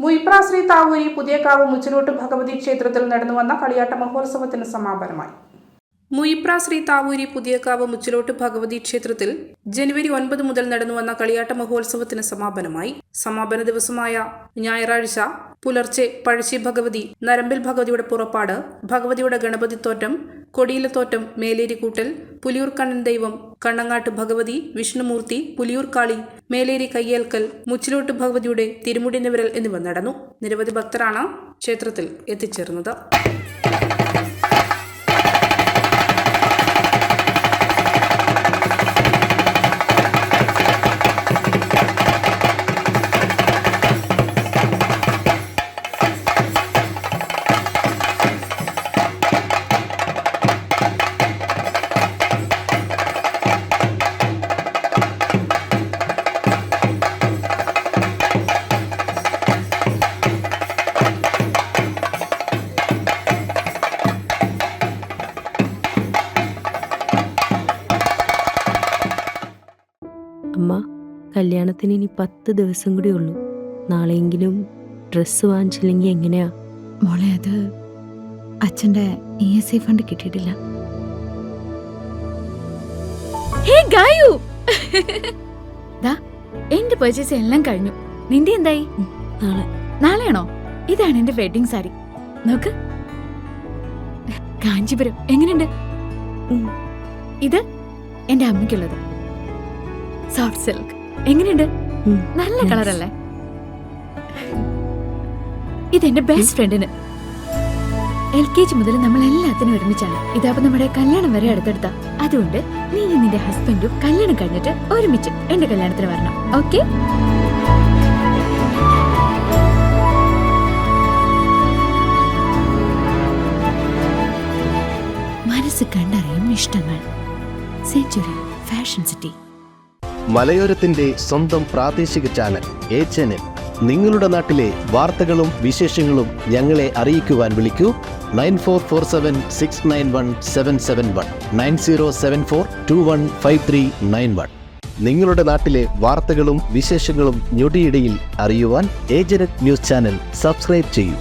മുയിപ്ര ശ്രീ താവൂരി പുതിയകാവ് മുച്ചിലോട്ട് ഭഗവതി ക്ഷേത്രത്തിൽ നടന്നുവന്ന കളിയാട്ട മഹോത്സവത്തിന് സമാപനമായി. മുയിപ്ര ശ്രീ താവൂരി പുതിയകാവ് മുച്ചിലോട്ട് ഭഗവതി ക്ഷേത്രത്തിൽ ജനുവരി 9 മുതൽ നടന്നുവന്ന കളിയാട്ട മഹോത്സവത്തിന് സമാപനമായി. സമാപന ദിവസമായ ഞായറാഴ്ച പുലർച്ചെ പഴശ്ശി ഭഗവതി, നരമ്പിൽ ഭഗവതിയുടെ പുറപ്പാട്, ഭഗവതിയുടെ ഗണപതിത്തോറ്റം, കൊടിയിലത്തോറ്റം, മേലേരിക്കൂട്ടൽ, പുലിയൂർ കണ്ണൻ ദൈവം, കണ്ണങ്ങാട്ട് ഭഗവതി, വിഷ്ണുമൂർത്തി, പുലിയൂർ കാളി, മേലേരി കയ്യേൽക്കൽ, മുച്ചിലോട്ട് ഭഗവതിയുടെ തിരുമുടി നിവരൽ എന്നിവ നടന്നു. നിരവധി ഭക്തരാണ് ക്ഷേത്രത്തിൽ എത്തിച്ചേർന്നത്. അമ്മ, കല്യാണത്തിന് ഇനി 10 ദിവസം കൂടി ഉള്ളൂ. നാളെയെങ്കിലും ഡ്രസ്സ് വാങ്ങിച്ചില്ലെങ്കിൽ എങ്ങനെയാ മോളെ? അത് അച്ഛൻ്റെ ESI ഫണ്ട് കിട്ടിയിട്ടില്ല. എന്റെ പർച്ചേസ് എല്ലാം കഴിഞ്ഞു. നിന്റെ എന്തായി? നാളെയാണോ? ഇതാണ് എന്റെ വെഡിങ് സാരി. നോക്ക്, കാഞ്ചീപുരം എങ്ങനെയുണ്ട്? ഇത് എന്റെ അമ്മയ്ക്കുള്ളത് സോഫ്റ്റ് സിൽക്ക്. എങ്ങനെയുണ്ട്? നല്ല കളറല്ലേ? ഇതെന്റെ ബെസ്റ്റ് ഫ്രണ്ടിന്. LKG മുതൽ നമ്മൾ എല്ലാത്തിനും ഒരുമിച്ചാണ്. ഇതാവുമ്പോ നമ്മുടെ കല്യാണം വരെ അടുത്തെടുത്ത. അതുകൊണ്ട് നീ നിന്റെ ഹസ്ബൻഡും കല്യാണം കഴിഞ്ഞിട്ട് ഒരുമിച്ച് എന്റെ കല്യാണത്തിന് വരണം. ഓക്കെ? മനസ്സ് കണ്ടറിയും ഇഷ്ടങ്ങൾ. Century fashion city. മലയോരത്തിന്റെ സ്വന്തം പ്രാദേശിക ചാനൽ A-Channel. നിങ്ങളുടെ നാട്ടിലെ വാർത്തകളും വിശേഷങ്ങളും ഞങ്ങളെ അറിയിക്കുവാൻ വിളിക്കൂ 9447691771 9074215391. നിങ്ങളുടെ നാട്ടിലെ വാർത്തകളും വിശേഷങ്ങളും ഞൊടിയിടയിൽ അറിയുവാൻ A-Channel ന്യൂസ് ചാനൽ സബ്സ്ക്രൈബ് ചെയ്യൂ.